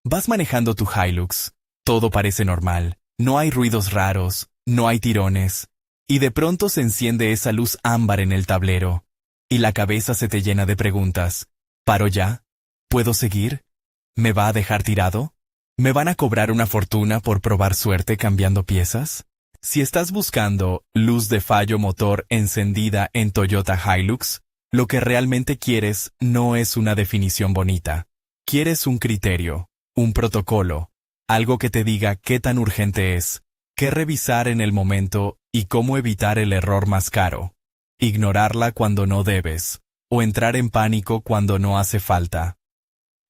Vas manejando tu Hilux. Todo parece normal. No hay ruidos raros, no hay tirones. Y de pronto se enciende esa luz ámbar en el tablero. Y la cabeza se te llena de preguntas. ¿Paro ya? ¿Puedo seguir? ¿Me va a dejar tirado? ¿Me van a cobrar una fortuna por probar suerte cambiando piezas? Si estás buscando luz de fallo motor encendida en Toyota Hilux, lo que realmente quieres no es una definición bonita. Quieres un criterio, un protocolo, algo que te diga qué tan urgente es, qué revisar en el momento y cómo evitar el error más caro. Ignorarla cuando no debes, o entrar en pánico cuando no hace falta.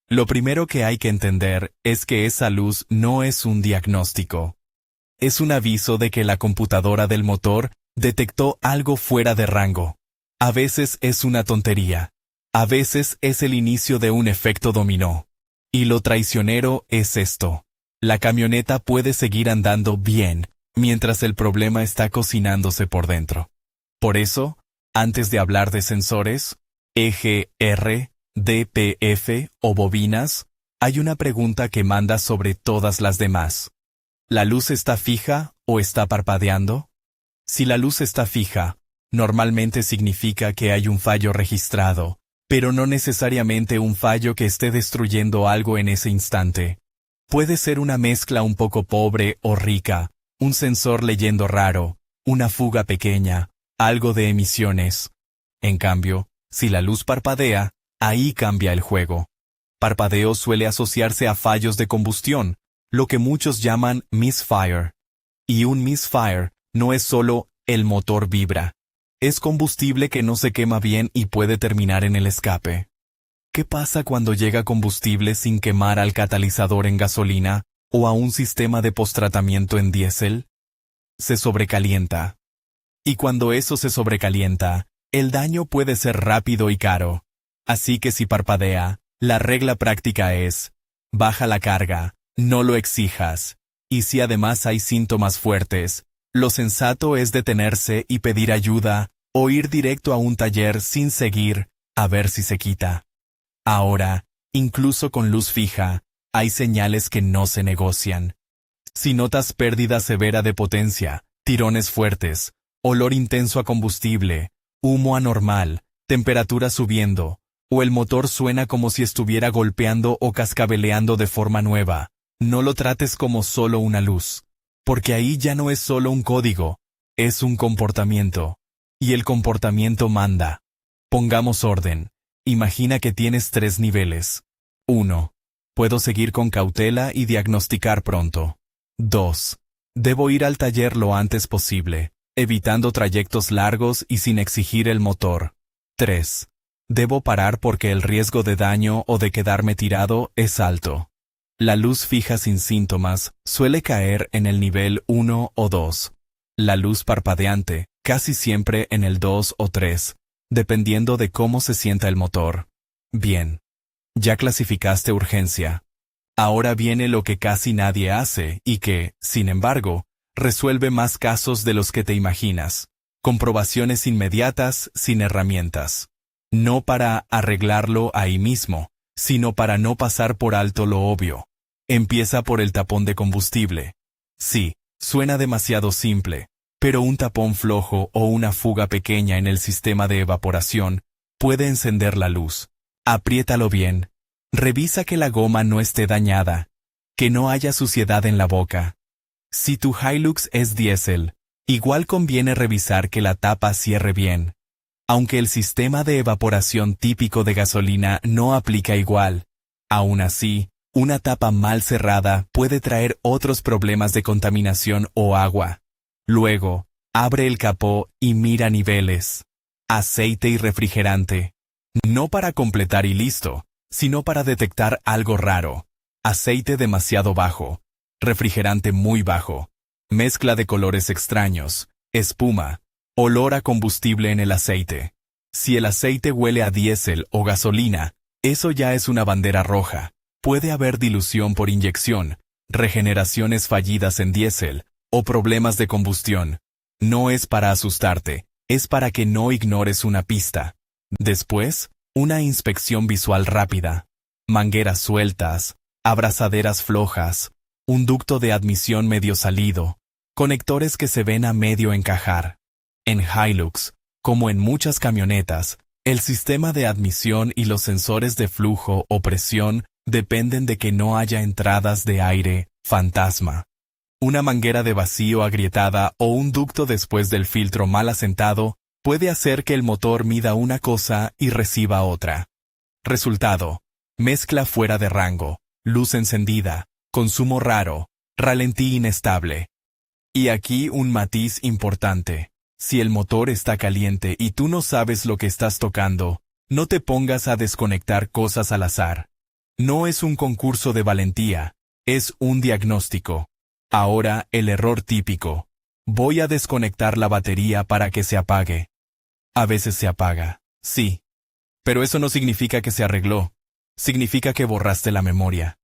Lo primero que hay que entender es que esa luz no es un diagnóstico. Es un aviso de que la computadora del motor detectó algo fuera de rango. A veces es una tontería. A veces es el inicio de un efecto dominó. Y lo traicionero es esto. La camioneta puede seguir andando bien, mientras el problema está cocinándose por dentro. Por eso, antes de hablar de sensores, EGR, DPF o bobinas, hay una pregunta que manda sobre todas las demás. ¿La luz está fija o está parpadeando? Si la luz está fija, normalmente significa que hay un fallo registrado, pero no necesariamente un fallo que esté destruyendo algo en ese instante. Puede ser una mezcla un poco pobre o rica, un sensor leyendo raro, una fuga pequeña, algo de emisiones. En cambio, si la luz parpadea, ahí cambia el juego. Parpadeo suele asociarse a fallos de combustión, lo que muchos llaman misfire. Y un misfire no es solo el motor vibra. Es combustible que no se quema bien y puede terminar en el escape. ¿Qué pasa cuando llega combustible sin quemar al catalizador en gasolina o a un sistema de posttratamiento en diésel? Se sobrecalienta. Y cuando eso se sobrecalienta, el daño puede ser rápido y caro. Así que si parpadea, la regla práctica es, baja la carga, no lo exijas. Y si además hay síntomas fuertes, lo sensato es detenerse y pedir ayuda, o ir directo a un taller sin seguir, a ver si se quita. Ahora, incluso con luz fija, hay señales que no se negocian. Si notas pérdida severa de potencia, tirones fuertes, olor intenso a combustible, humo anormal, temperatura subiendo, o el motor suena como si estuviera golpeando o cascabeleando de forma nueva, no lo trates como solo una luz, porque ahí ya no es solo un código, es un comportamiento, y el comportamiento manda. Pongamos orden. Imagina que tienes 3 niveles. 1. Puedo seguir con cautela y diagnosticar pronto. 2. Debo ir al taller lo antes posible, evitando trayectos largos y sin exigir el motor. 3. Debo parar porque el riesgo de daño o de quedarme tirado es alto. La luz fija sin síntomas suele caer en el nivel 1 o 2. La luz parpadeante, casi siempre en el 2 o 3, dependiendo de cómo se sienta el motor. Bien. Ya clasificaste urgencia. Ahora viene lo que casi nadie hace y que, sin embargo, resuelve más casos de los que te imaginas. Comprobaciones inmediatas sin herramientas. No para arreglarlo ahí mismo, sino para no pasar por alto lo obvio. Empieza por el tapón de combustible. Sí, suena demasiado simple, pero un tapón flojo o una fuga pequeña en el sistema de evaporación puede encender la luz. Apriétalo bien. Revisa que la goma no esté dañada, que no haya suciedad en la boca. Si tu Hilux es diésel, igual conviene revisar que la tapa cierre bien. Aunque el sistema de evaporación típico de gasolina no aplica igual, aún así, una tapa mal cerrada puede traer otros problemas de contaminación o agua. Luego, abre el capó y mira niveles. Aceite y refrigerante. No para completar y listo, sino para detectar algo raro. Aceite demasiado bajo. Refrigerante muy bajo. Mezcla de colores extraños. Espuma. Olor a combustible en el aceite. Si el aceite huele a diésel o gasolina, eso ya es una bandera roja. Puede haber dilución por inyección, regeneraciones fallidas en diésel, o problemas de combustión. No es para asustarte, es para que no ignores una pista. Después, una inspección visual rápida. Mangueras sueltas, abrazaderas flojas, un ducto de admisión medio salido, conectores que se ven a medio encajar. En Hilux, como en muchas camionetas, el sistema de admisión y los sensores de flujo o presión dependen de que no haya entradas de aire fantasma. Una manguera de vacío agrietada o un ducto después del filtro mal asentado puede hacer que el motor mida una cosa y reciba otra. Resultado: mezcla fuera de rango, luz encendida, consumo raro, ralentí inestable. Y aquí un matiz importante. Si el motor está caliente y tú no sabes lo que estás tocando, no te pongas a desconectar cosas al azar. No es un concurso de valentía, es un diagnóstico. Ahora el error típico. Voy a desconectar la batería para que se apague. A veces se apaga, sí. Pero eso no significa que se arregló. Significa que borraste la memoria.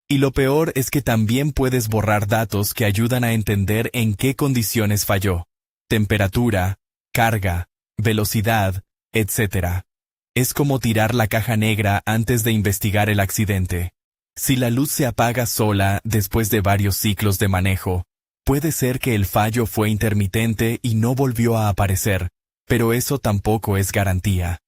Y lo peor es que también puedes borrar datos que ayudan a entender en qué condiciones falló. Temperatura, carga, velocidad, etc. Es como tirar la caja negra antes de investigar el accidente. Si la luz se apaga sola después de varios ciclos de manejo, puede ser que el fallo fue intermitente y no volvió a aparecer, pero eso tampoco es garantía.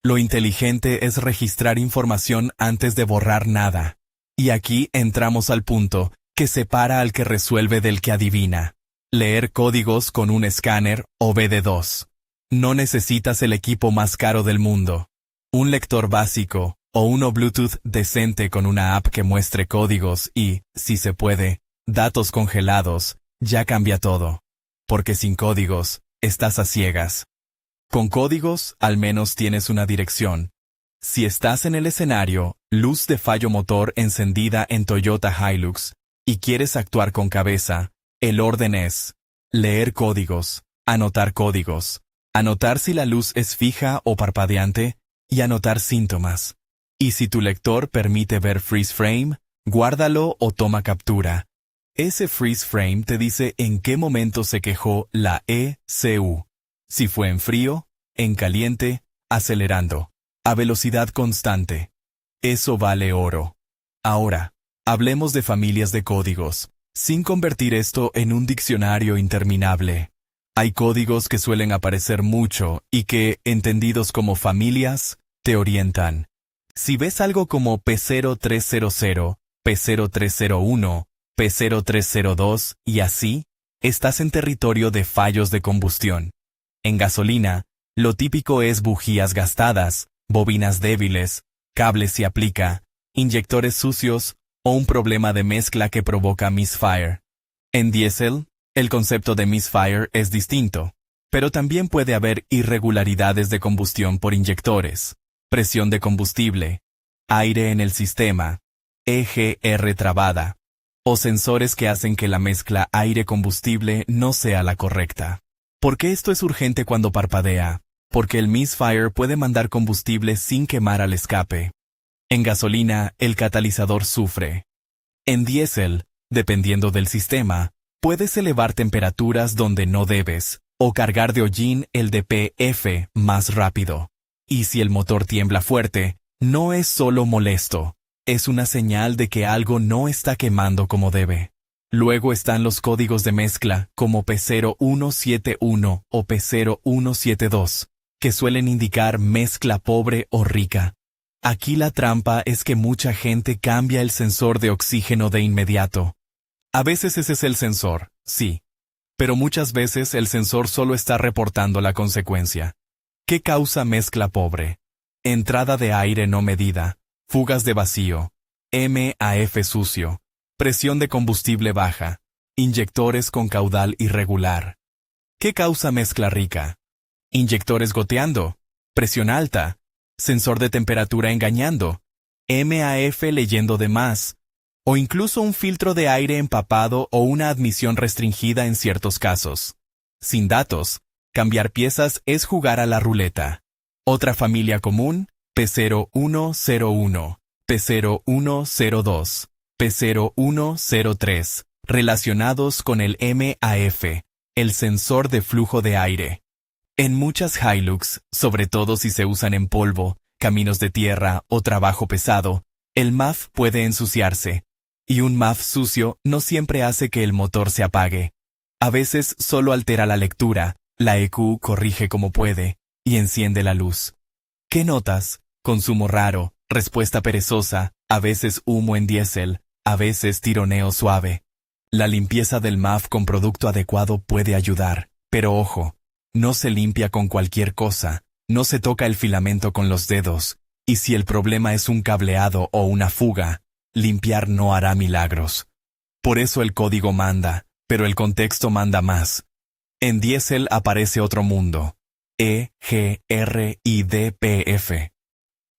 Lo inteligente es registrar información antes de borrar nada. Y aquí entramos al punto que separa al que resuelve del que adivina. Leer códigos con un escáner o BD2. No necesitas el equipo más caro del mundo. Un lector básico o uno Bluetooth decente con una app que muestre códigos y, si se puede, datos congelados, ya cambia todo. Porque sin códigos, estás a ciegas. Con códigos, al menos tienes una dirección. Si estás en el escenario, luz de fallo motor encendida en Toyota Hilux, y quieres actuar con cabeza, el orden es: leer códigos, anotar si la luz es fija o parpadeante, y anotar síntomas. Y si tu lector permite ver freeze frame, guárdalo o toma captura. Ese freeze frame te dice en qué momento se quejó la ECU. Si fue en frío, en caliente, acelerando, a velocidad constante. Eso vale oro. Ahora, hablemos de familias de códigos, sin convertir esto en un diccionario interminable. Hay códigos que suelen aparecer mucho y que, entendidos como familias, te orientan. Si ves algo como P0300, P0301, P0302 y así, estás en territorio de fallos de combustión. En gasolina, lo típico es bujías gastadas, bobinas débiles, cables y aplica, inyectores sucios o un problema de mezcla que provoca misfire. En diésel, el concepto de misfire es distinto, pero también puede haber irregularidades de combustión por inyectores, presión de combustible, aire en el sistema, EGR trabada, o sensores que hacen que la mezcla aire-combustible no sea la correcta. ¿Por qué esto es urgente cuando parpadea? Porque el misfire puede mandar combustible sin quemar al escape. En gasolina, el catalizador sufre. En diésel, dependiendo del sistema, puedes elevar temperaturas donde no debes, o cargar de hollín el DPF más rápido. Y si el motor tiembla fuerte, no es solo molesto, es una señal de que algo no está quemando como debe. Luego están los códigos de mezcla, como P0171 o P0172, que suelen indicar mezcla pobre o rica. Aquí la trampa es que mucha gente cambia el sensor de oxígeno de inmediato. A veces ese es el sensor, sí, pero muchas veces el sensor solo está reportando la consecuencia. ¿Qué causa mezcla pobre? Entrada de aire no medida, fugas de vacío, MAF sucio, presión de combustible baja, inyectores con caudal irregular. ¿Qué causa mezcla rica? Inyectores goteando, presión alta, sensor de temperatura engañando, MAF leyendo de más, o incluso un filtro de aire empapado o una admisión restringida en ciertos casos. Sin datos, cambiar piezas es jugar a la ruleta. Otra familia común, P0101, P0102, P0103, relacionados con el MAF, el sensor de flujo de aire. En muchas Hilux, sobre todo si se usan en polvo, caminos de tierra o trabajo pesado, El MAF puede ensuciarse, y un MAF sucio no siempre hace que el motor se apague. A veces solo altera la lectura, la EQ corrige como puede, y enciende la luz. ¿Qué notas? Consumo raro, respuesta perezosa, a veces humo en diésel, a veces tironeo suave. La limpieza del MAF con producto adecuado puede ayudar, pero ojo, no se limpia con cualquier cosa, no se toca el filamento con los dedos, y si el problema es un cableado o una fuga, limpiar no hará milagros. Por eso el código manda, pero el contexto manda más. En diésel aparece otro mundo. E, G, R y D, P, F.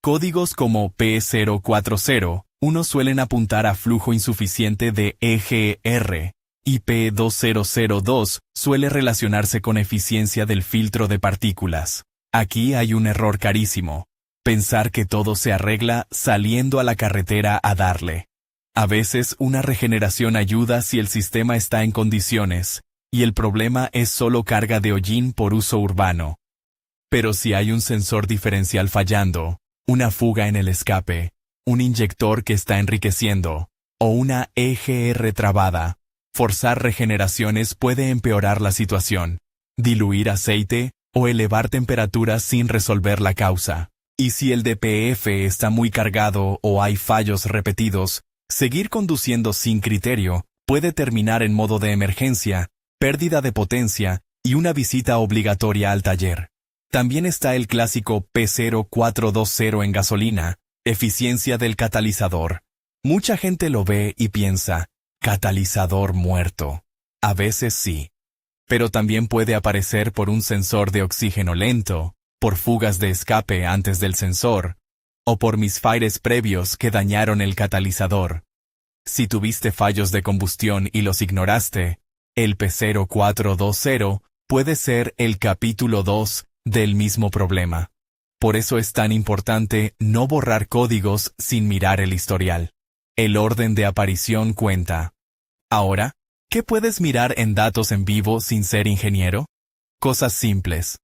Códigos como P040, suelen apuntar a flujo insuficiente de EGR, y P2002 suele relacionarse con eficiencia del filtro de partículas. Aquí hay un error carísimo. Pensar que todo se arregla saliendo a la carretera a darle. A veces una regeneración ayuda si el sistema está en condiciones, y el problema es solo carga de hollín por uso urbano. Pero si hay un sensor diferencial fallando, una fuga en el escape, un inyector que está enriqueciendo, o una EGR trabada, forzar regeneraciones puede empeorar la situación, diluir aceite o elevar temperaturas sin resolver la causa. Y si el DPF está muy cargado o hay fallos repetidos, seguir conduciendo sin criterio puede terminar en modo de emergencia, pérdida de potencia y una visita obligatoria al taller. También está el clásico P0420 en gasolina, eficiencia del catalizador. Mucha gente lo ve y piensa, catalizador muerto. A veces sí. Pero también puede aparecer por un sensor de oxígeno lento, por fugas de escape antes del sensor, o por misfires previos que dañaron el catalizador. Si tuviste fallos de combustión y los ignoraste, el P0420 puede ser el capítulo 2 del mismo problema. Por eso es tan importante no borrar códigos sin mirar el historial. El orden de aparición cuenta. Ahora, ¿qué puedes mirar en datos en vivo sin ser ingeniero? Cosas simples.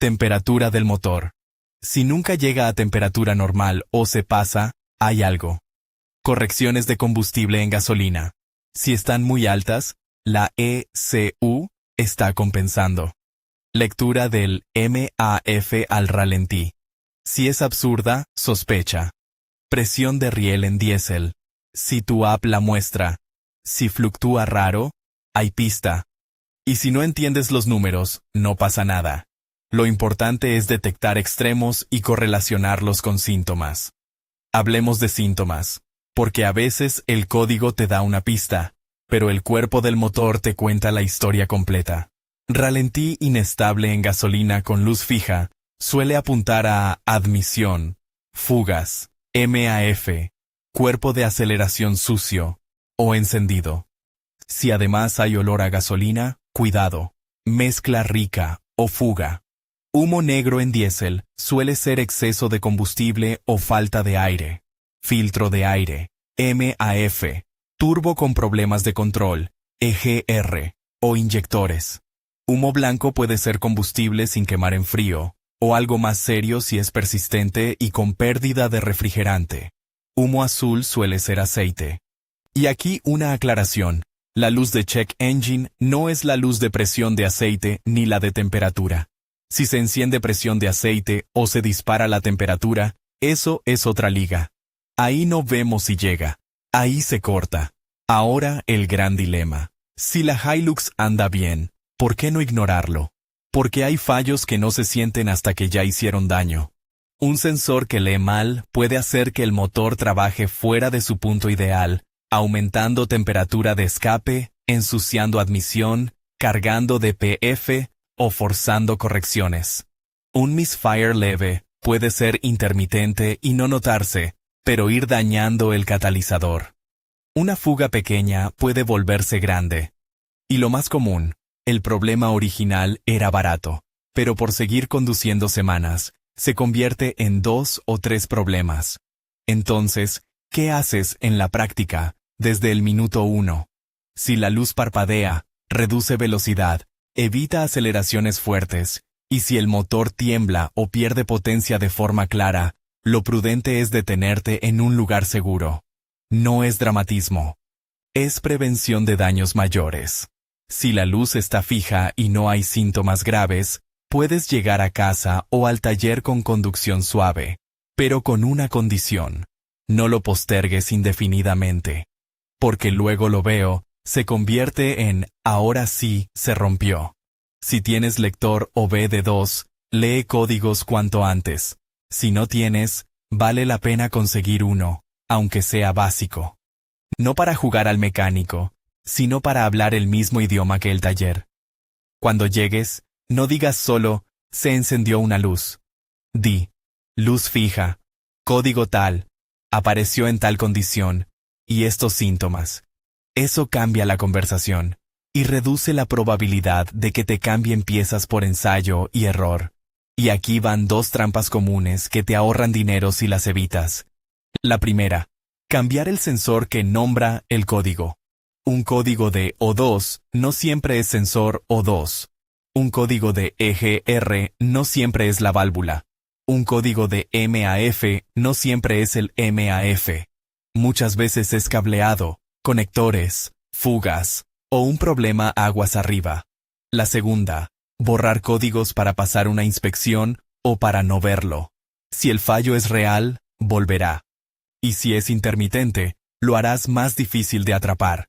Temperatura del motor. Si nunca llega a temperatura normal o se pasa, hay algo. Correcciones de combustible en gasolina. Si están muy altas, la ECU está compensando. Lectura del MAF al ralentí. Si es absurda, sospecha. Presión de riel en diésel. Si tu app la muestra. Si fluctúa raro, hay pista. Y si no entiendes los números, no pasa nada. Lo importante es detectar extremos y correlacionarlos con síntomas. Hablemos de síntomas, porque a veces el código te da una pista, pero el cuerpo del motor te cuenta la historia completa. Ralentí inestable en gasolina con luz fija suele apuntar a admisión, fugas, MAF, cuerpo de aceleración sucio o encendido. Si además hay olor a gasolina, cuidado, mezcla rica o fuga. Humo negro en diésel suele ser exceso de combustible o falta de aire. Filtro de aire, MAF, turbo con problemas de control, EGR, o inyectores. Humo blanco puede ser combustible sin quemar en frío, o algo más serio si es persistente y con pérdida de refrigerante. Humo azul suele ser aceite. Y aquí una aclaración. La luz de check engine no es la luz de presión de aceite ni la de temperatura. Si se enciende presión de aceite o se dispara la temperatura, eso es otra liga. Ahí no vemos si llega. Ahí se corta. Ahora el gran dilema. Si la Hilux anda bien, ¿por qué no ignorarlo? Porque hay fallos que no se sienten hasta que ya hicieron daño. Un sensor que lee mal puede hacer que el motor trabaje fuera de su punto ideal, aumentando temperatura de escape, ensuciando admisión, cargando DPF o forzando correcciones. Un misfire leve puede ser intermitente y no notarse, pero ir dañando el catalizador. Una fuga pequeña puede volverse grande. Y lo más común, el problema original era barato, pero por seguir conduciendo semanas, se convierte en 2 o 3 problemas. Entonces, ¿qué haces en la práctica desde el minuto 1? Si la luz parpadea, reduce velocidad, evita aceleraciones fuertes, y si el motor tiembla o pierde potencia de forma clara, Lo prudente es detenerte en un lugar seguro. No es dramatismo. Es prevención de daños mayores. Si la luz está fija y no hay síntomas graves, puedes llegar a casa o al taller con conducción suave, pero con una condición. No lo postergues indefinidamente. Porque luego lo veo, se convierte en ahora sí, se rompió. Si tienes lector o BD2, lee códigos cuanto antes. Si no tienes, vale la pena conseguir uno, aunque sea básico. No para jugar al mecánico, sino para hablar el mismo idioma que el taller. Cuando llegues, no digas solo, se encendió una luz. Di, luz fija, código tal, apareció en tal condición, y estos síntomas. Eso cambia la conversación, y reduce la probabilidad de que te cambien piezas por ensayo y error. Y aquí van dos trampas comunes que te ahorran dinero si las evitas. La primera, cambiar el sensor que nombra el código. Un código de O2 no siempre es sensor O2. Un código de EGR no siempre es la válvula. Un código de MAF no siempre es el MAF. Muchas veces es cableado, conectores, fugas, o un problema aguas arriba. La segunda, borrar códigos para pasar una inspección o para no verlo. Si el fallo es real, volverá. Y si es intermitente, lo harás más difícil de atrapar.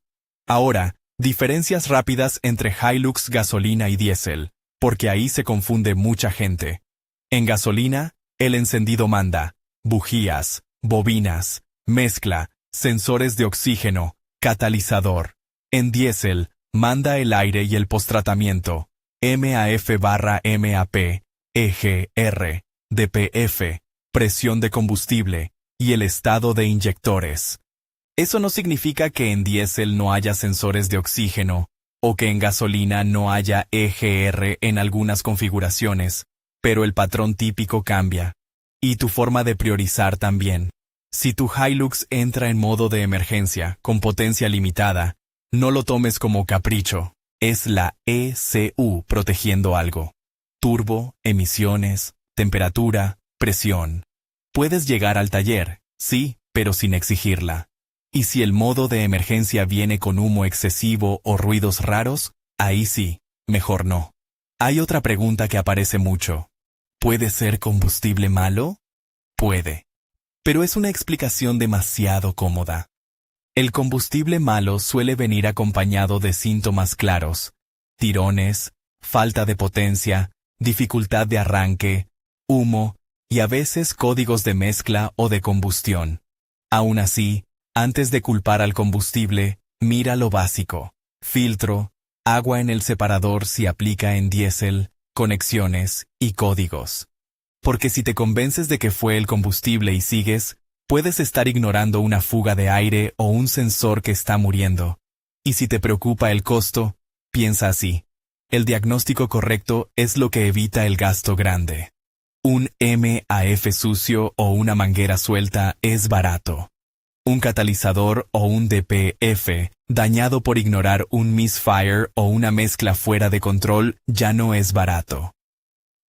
Ahora, diferencias rápidas entre Hilux gasolina y diésel, porque ahí se confunde mucha gente. En gasolina, el encendido manda bujías, bobinas, mezcla, sensores de oxígeno, catalizador. En diésel, manda el aire y el posttratamiento, MAF/MAP, EGR, DPF, presión de combustible, y el estado de inyectores. Eso no significa que en diésel no haya sensores de oxígeno, o que en gasolina no haya EGR en algunas configuraciones, pero el patrón típico cambia. Y tu forma de priorizar también. Si tu Hilux entra en modo de emergencia, con potencia limitada, no lo tomes como capricho. Es la ECU protegiendo algo. Turbo, emisiones, temperatura, presión. Puedes llegar al taller, sí, pero sin exigirla. Y si el modo de emergencia viene con humo excesivo o ruidos raros, ahí sí, mejor no. Hay otra pregunta que aparece mucho. ¿Puede ser combustible malo? Puede. Pero es una explicación demasiado cómoda. El combustible malo suele venir acompañado de síntomas claros: tirones, falta de potencia, dificultad de arranque, humo, y a veces códigos de mezcla o de combustión. Aún así, antes de culpar al combustible, mira lo básico: filtro, agua en el separador si aplica en diésel, conexiones y códigos. Porque si te convences de que fue el combustible y sigues, puedes estar ignorando una fuga de aire o un sensor que está muriendo. Y si te preocupa el costo, piensa así: el diagnóstico correcto es lo que evita el gasto grande. Un MAF sucio o una manguera suelta es barato. Un catalizador o un DPF dañado por ignorar un misfire o una mezcla fuera de control ya no es barato.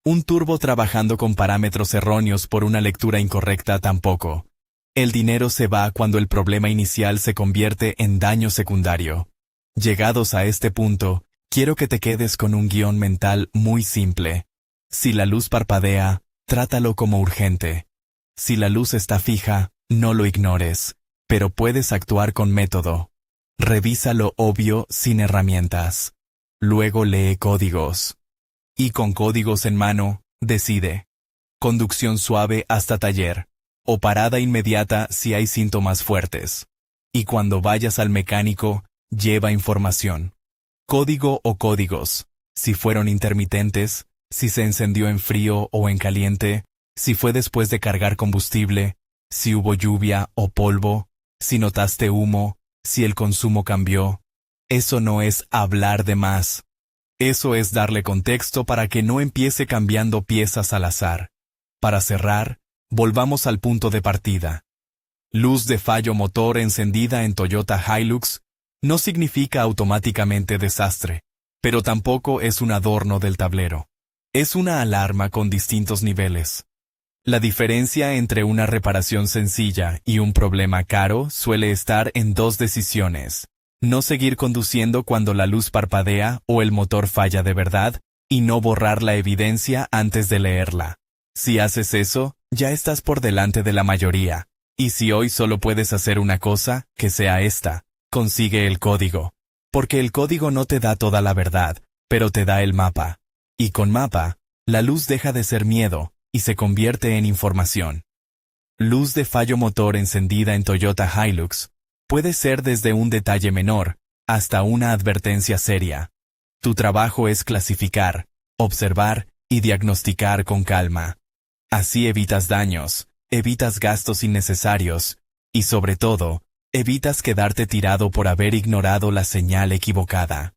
Un turbo trabajando con parámetros erróneos por una lectura incorrecta tampoco. El dinero se va cuando el problema inicial se convierte en daño secundario. Llegados a este punto, quiero que te quedes con un guión mental muy simple. Si la luz parpadea, trátalo como urgente. Si la luz está fija, no lo ignores, pero puedes actuar con método. Revisa lo obvio sin herramientas. Luego lee códigos. Y con códigos en mano, decide. Conducción suave hasta taller, o parada inmediata si hay síntomas fuertes. Y cuando vayas al mecánico, lleva información. Código o códigos, si fueron intermitentes, si se encendió en frío o en caliente, si fue después de cargar combustible, si hubo lluvia o polvo, si notaste humo, si el consumo cambió. Eso no es hablar de más. Eso es darle contexto para que no empiece cambiando piezas al azar. Para cerrar, volvamos al punto de partida. Luz de fallo motor encendida en Toyota Hilux no significa automáticamente desastre, pero tampoco es un adorno del tablero. Es una alarma con distintos niveles. La diferencia entre una reparación sencilla y un problema caro suele estar en dos decisiones. No seguir conduciendo cuando la luz parpadea o el motor falla de verdad, y no borrar la evidencia antes de leerla. Si haces eso, ya estás por delante de la mayoría. Y si hoy solo puedes hacer una cosa, que sea esta: consigue el código. Porque el código no te da toda la verdad, pero te da el mapa. Y con mapa, la luz deja de ser miedo y se convierte en información. Luz de fallo motor encendida en Toyota Hilux puede ser desde un detalle menor hasta una advertencia seria. Tu trabajo es clasificar, observar y diagnosticar con calma. Así evitas daños, evitas gastos innecesarios y, sobre todo, evitas quedarte tirado por haber ignorado la señal equivocada.